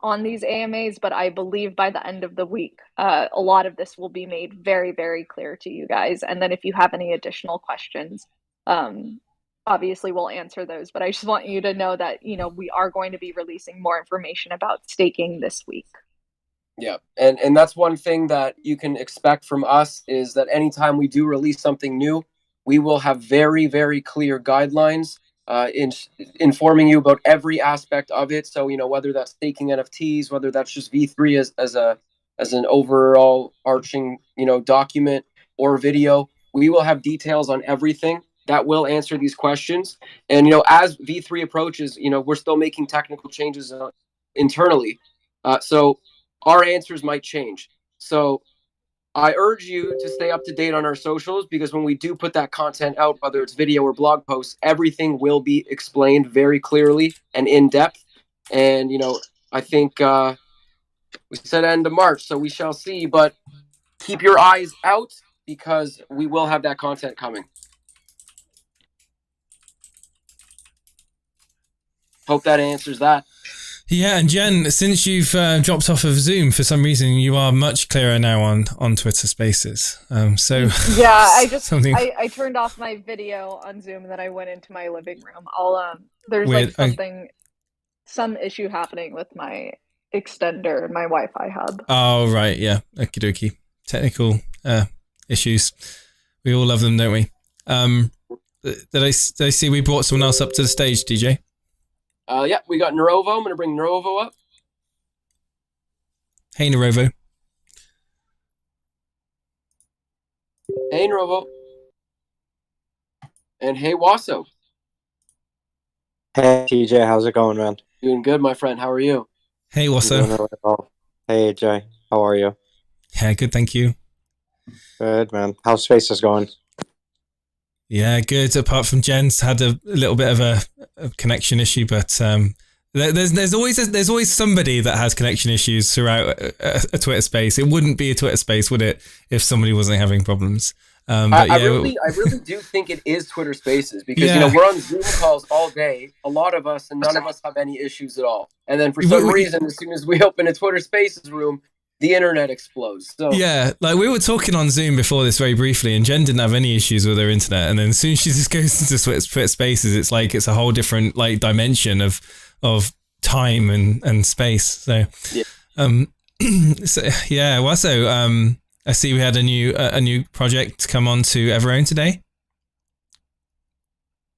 on these AMAs, but I believe by the end of the week, a lot of this will be made very, very clear to you guys. And then if you have any additional questions, obviously we'll answer those. But I just want you to know that, you know, we are going to be releasing more information about staking this week. Yeah, and that's one thing that you can expect from us, is that anytime we do release something new, we will have very, very clear guidelines informing you about every aspect of it. So, you know, whether that's staking NFTs, whether that's just V3 as an overall arching, you know, document or video, we will have details on everything that will answer these questions. And, you know, as V3 approaches, you know, we're still making technical changes internally. So our answers might change. So I urge you to stay up to date on our socials, because when we do put that content out, whether it's video or blog posts, everything will be explained very clearly and in depth. And, you know, I think we said end of March, so we shall see. But keep your eyes out, because we will have that content coming. Hope that answers that. Yeah, and Jen, since you've dropped off of Zoom for some reason, you are much clearer now on Twitter Spaces. So yeah, I turned off my video on Zoom and then I went into my living room. There's Weird. like some issue happening with my extender and my Wi-Fi hub. Oh right, yeah, okie dokie. Technical issues. We all love them, don't we? Did I see we brought someone else up to the stage, DJ? Yeah, we got Narovo. I'm going to bring Narovo up. Hey, Narovo. Hey, Narovo. And hey, Wasso. Hey, TJ, how's it going, man? Doing good, my friend. How are you? Hey, Wasso. Really well. Hey, Jay, how are you? Yeah, good, thank you. Good, man. How's Spaces going? Yeah, good. Apart from Jen's had a little bit of a connection issue, but there's always somebody that has connection issues throughout a Twitter space. It wouldn't be a Twitter space, would it, if somebody wasn't having problems? But I yeah, really do think it is Twitter Spaces because you know we're on Zoom calls all day, a lot of us, and none of us have any issues at all. And then for some reason, as soon as we open a Twitter Spaces room, the internet explodes. So yeah, like we were talking on Zoom before this very briefly, and Jen didn't have any issues with her internet. And then as soon as she just goes into Twitter Spaces, it's like it's a whole different like dimension of time and space. So so yeah, well, so I see we had a new project come on to EverOwn today.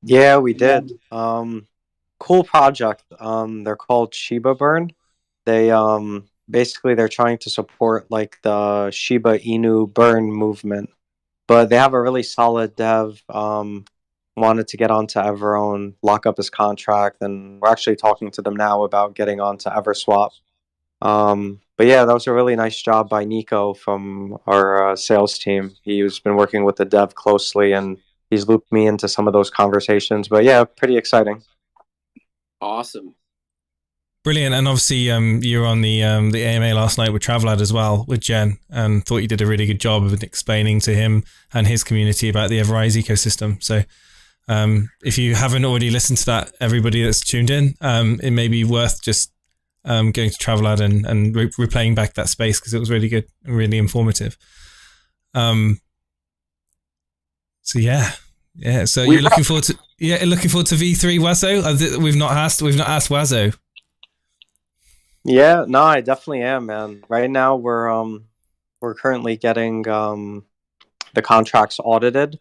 Yeah, we did. Cool project. They're called Shiba Burn. They basically they're trying to support like the Shiba Inu burn movement, but they have a really solid dev. Wanted to get onto EverOwn, lock up his contract, and we're actually talking to them now about getting onto EverSwap. But yeah, that was a really nice job by Nico from our sales team. He's been working with the dev closely, and he's looped me into some of those conversations. But yeah, pretty exciting. Awesome. Brilliant. And obviously you were on the AMA last night with Travlad as well with Jen, and thought you did a really good job of explaining to him and his community about the EverRise ecosystem. So if you haven't already listened to that, everybody that's tuned in, it may be worth just going to Travlad and replaying back that space because it was really good and really informative. So yeah. So you're looking forward to V3 Wazo? We've not asked Wazo. Yeah, no, I definitely am, man. Right now we're currently getting the contracts audited.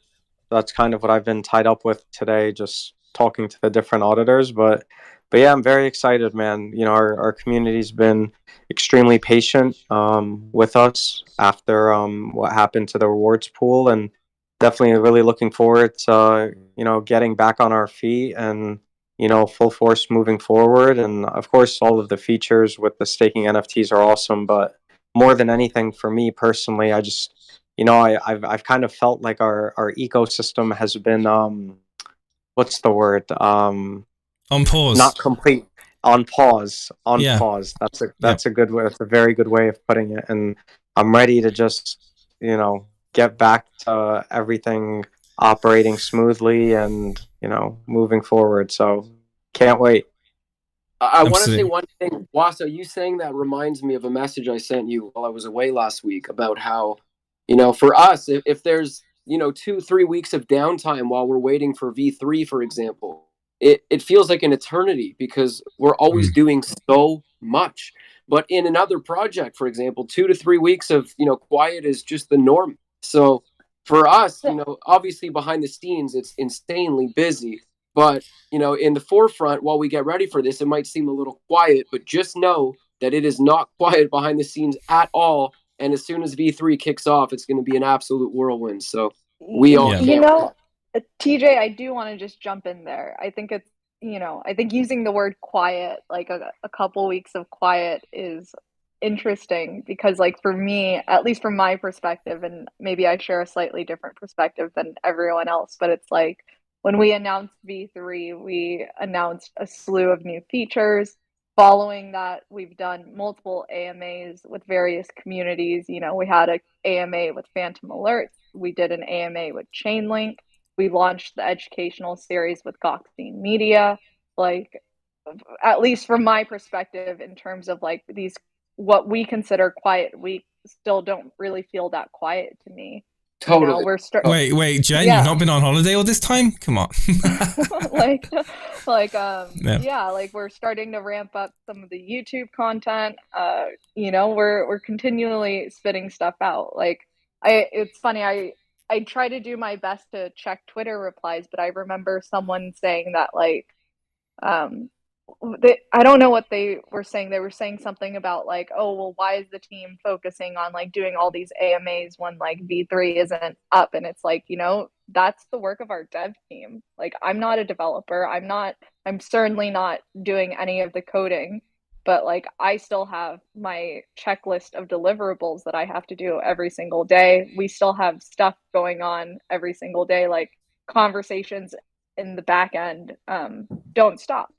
That's kind of what I've been tied up with today, just talking to the different auditors. But yeah, I'm very excited, man. You know, our community's been extremely patient with us after what happened to the rewards pool, and definitely really looking forward to getting back on our feet and full force moving forward. And of course, all of the features with the staking NFTs are awesome. But more than anything, for me personally, I just I've kind of felt like our ecosystem has been what's the word on pause, not complete, on pause. Pause. That's a good way. That's a very good way of putting it. And I'm ready to just get back to everything operating smoothly and moving forward. So can't wait. I want to say one thing. Waso, you saying that reminds me of a message I sent you while I was away last week about how for us, if there's 2-3 weeks of downtime while we're waiting for V3, for example, it feels like an eternity because we're always doing so much. But in another project, for example, 2 to 3 weeks of quiet is just the norm. So for us, obviously behind the scenes, it's insanely busy. But in the forefront, while we get ready for this, it might seem a little quiet, but just know that it is not quiet behind the scenes at all. And as soon as V3 kicks off, it's going to be an absolute whirlwind. So we all TJ, I do want to just jump in there. I think it's I think using the word quiet, like a couple weeks of quiet, is interesting because, like, for me, at least from my perspective, and maybe I share a slightly different perspective than everyone else, but it's like when we announced V3, we announced a slew of new features. Following that, we've done multiple AMAs with various communities. We had an AMA with Phantom Alerts. We did an AMA with Chainlink. We launched the educational series with Goxine Media. Like, at least from my perspective, in terms of like these, what we consider quiet weeks, still don't really feel that quiet to me. Totally. Wait, Jen, you've not been on holiday all this time? Come on. like we're starting to ramp up some of the YouTube content. We're continually spitting stuff out. Like, it's funny, I try to do my best to check Twitter replies, but I remember someone saying that like I don't know what they were saying. They were saying something about like, oh, well, why is the team focusing on like doing all these AMAs when like V3 isn't up? And it's like, that's the work of our dev team. Like, I'm not a developer. I'm certainly not doing any of the coding, but like I still have my checklist of deliverables that I have to do every single day. We still have stuff going on every single day, like conversations in the back end don't stop.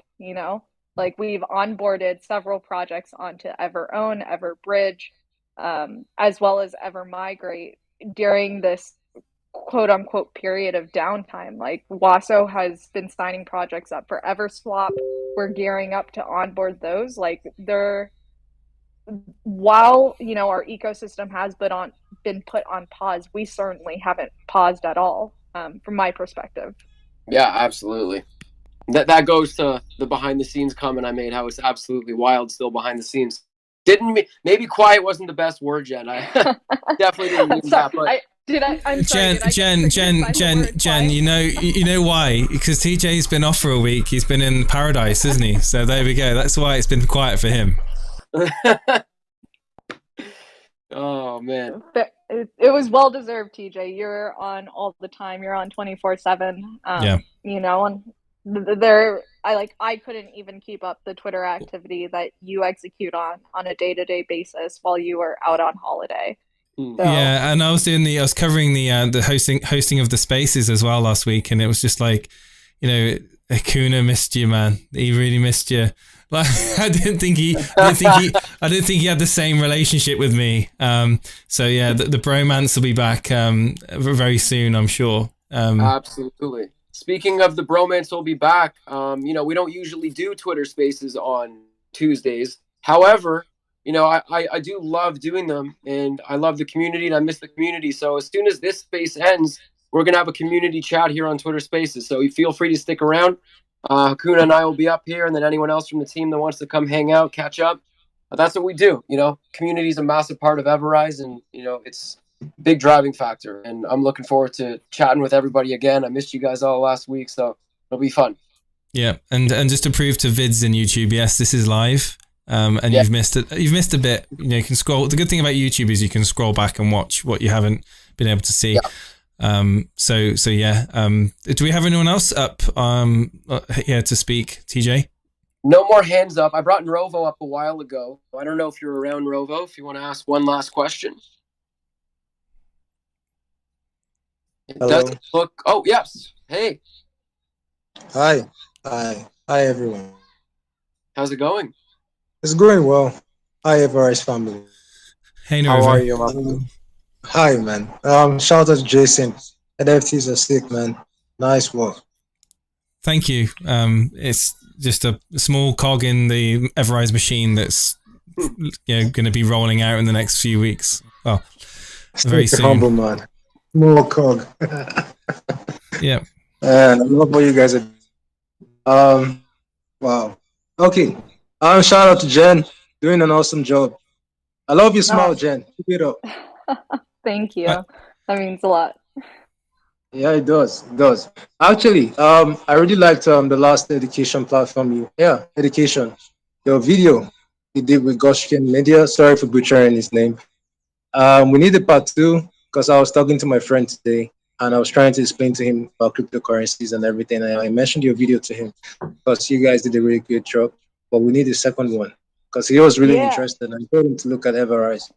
Like, we've onboarded several projects onto EverOwn, EverBridge, as well as EverMigrate during this quote unquote period of downtime. Like Waso has been signing projects up for EverSwap. We're gearing up to onboard those. Like they're while our ecosystem has been put on pause, we certainly haven't paused at all, from my perspective. Yeah, absolutely. That goes to the behind the scenes comment I made, how it's absolutely wild still behind the scenes. Maybe quiet wasn't the best word, Jen. I definitely didn't mean that, but Jen, you know why? Because TJ's been off for a week. He's been in paradise, isn't he? So there we go. That's why it's been quiet for him. Oh man, it was well deserved, TJ. You're on all the time. You're on 24/7. Yeah. And I couldn't even keep up the Twitter activity that you execute on a day-to-day basis while you were out on holiday. So. Yeah, and I was covering the hosting of the spaces as well last week, and it was just like, Akuna missed you, man. He really missed you. Like I didn't think he had the same relationship with me. So yeah, the bromance will be back very soon, I'm sure. Absolutely. Speaking of the bromance, will be back. We don't usually do Twitter Spaces on Tuesdays. However, I do love doing them, and I love the community, and I miss the community. So as soon as this space ends, we're gonna have a community chat here on Twitter Spaces. So you feel free to stick around. Hakuna and I will be up here, and then anyone else from the team that wants to come hang out, catch up. That's what we do. Community is a massive part of EverRise, and it's a big driving factor. And I'm looking forward to chatting with everybody again. I missed you guys all last week, so it'll be fun. Yeah, and just to prove to vids in YouTube, yes, this is live. You've missed it. You've missed a bit. You can scroll. The good thing about YouTube is you can scroll back and watch what you haven't been able to see. Yeah. So yeah. Do we have anyone else up? To speak, TJ. No more hands up. I brought Rovo up a while ago. I don't know if you're around, Rovo. If you want to ask one last question. It doesn't look. Oh yes. Hey. Hi everyone. How's it going? It's going well. Hi, EverRise family. Hey, How are you? Hi, man. Shout out to Jason. NFTs are sick, man. Nice work. Thank you. It's just a small cog in the EverRise machine that's going to be rolling out in the next few weeks. Well, very soon. Humble, man. Small cog. Yeah. I love what you guys are. Wow. Okay. Shout out to Jen, doing an awesome job. I love your smile, Jen. Keep it up. Thank you. That means a lot. Yeah, it does. It does. Actually, I really liked the last education platform. Education. Your video you did with Goshkin Media. Sorry for butchering his name. We need a part 2 because I was talking to my friend today and I was trying to explain to him about cryptocurrencies and everything. And I mentioned your video to him because you guys did a really good job. But we need a second one because he was really interested. And I told him to look at EverRise.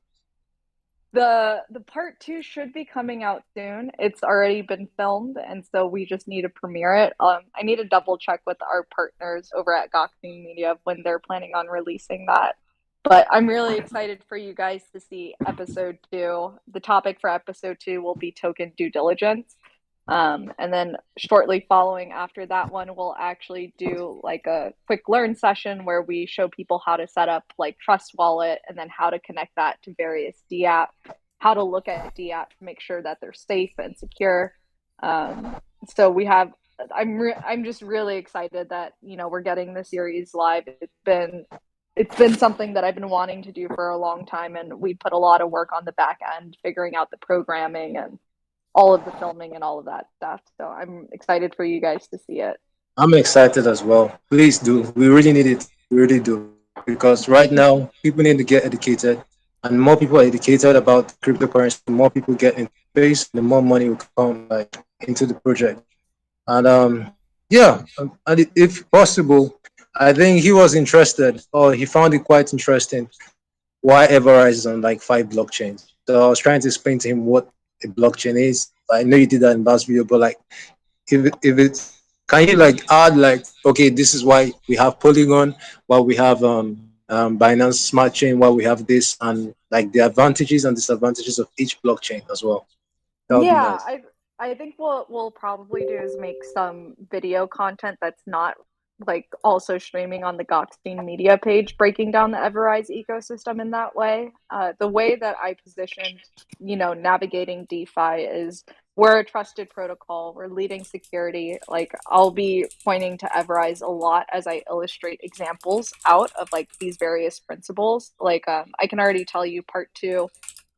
The part 2 should be coming out soon. It's already been filmed, and so we just need to premiere it. I need to double check with our partners over at Goxing Media when they're planning on releasing that. But I'm really excited for you guys to see episode 2. The topic for episode 2 will be token due diligence. And then shortly following after that one, we'll actually do like a quick learn session where we show people how to set up like Trust Wallet and then how to connect that to various DApp, how to look at DApp to make sure that they're safe and secure. So we have, I'm just really excited that, we're getting the series live. It's been something that I've been wanting to do for a long time, and we put a lot of work on the back end, figuring out the programming and all of the filming and all of that stuff. So I'm excited for you guys to see it. I'm excited as well. Please do. We really need it. We really do. Because right now, people need to get educated. And the more people are educated about cryptocurrency, the more people get in space, the more money will come into the project. And and if possible, I think he was interested, or he found it quite interesting, why EverRise is on 5 blockchains. So I was trying to explain to him what a blockchain is. I know you did that in last video, but if it's, can you add okay, this is why we have Polygon, why we have Binance Smart Chain, why we have this, and the advantages and disadvantages of each blockchain as well. That would be nice. I think what we'll probably do is make some video content that's not like also streaming on the Goxstein media page, breaking down the EverRise ecosystem in that way. The way that I positioned, navigating DeFi is we're a trusted protocol. We're leading security. Like I'll be pointing to EverRise a lot as I illustrate examples out of like these various principles. Like I can already tell you part 2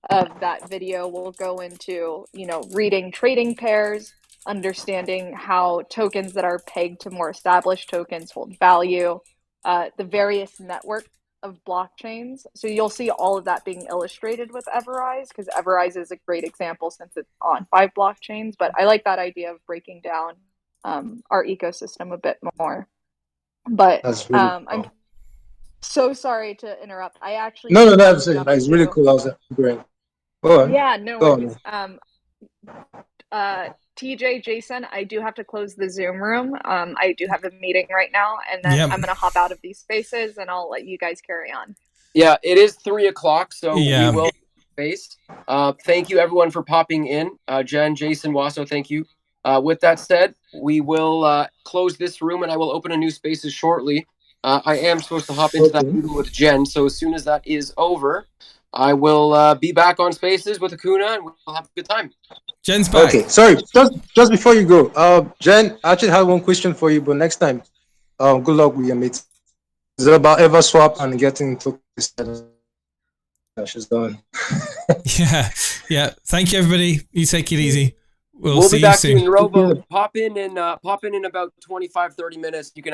of that video will go into, reading trading pairs, understanding how tokens that are pegged to more established tokens hold value, the various network of blockchains. So you'll see all of that being illustrated with EverRise, because EverRise is a great example since it's on 5 blockchains. But I like that idea of breaking down our ecosystem a bit more. But That's really I'm cool. so sorry to interrupt. I actually No, have that's to it. jump It's really to. cool. I was agreeing. Go on. Yeah, no Go worries. on. TJ, Jason, I do have to close the Zoom room. I do have a meeting right now, and then Yep. I'm gonna hop out of these spaces, and I'll let you guys carry on. Yeah, it is 3 o'clock, so Yeah. we will face. Thank you everyone for popping in. Jen, Jason, Wasso, thank you. With that said, we will close this room, and I will open a new spaces shortly. I am supposed to hop into that meeting with Jen, so as soon as that is over, I will be back on spaces with Akuna, and we'll have a good time. Jen's back. Okay, sorry. Just before you go, Jen, I actually have one question for you, but next time, good luck with your meeting. It's about EverSwap and getting tokens. She's done. Yeah. Thank you, everybody. You take it easy. We'll We'll see be you back soon. soon. Robo, pop in in about 25, 30 minutes. You can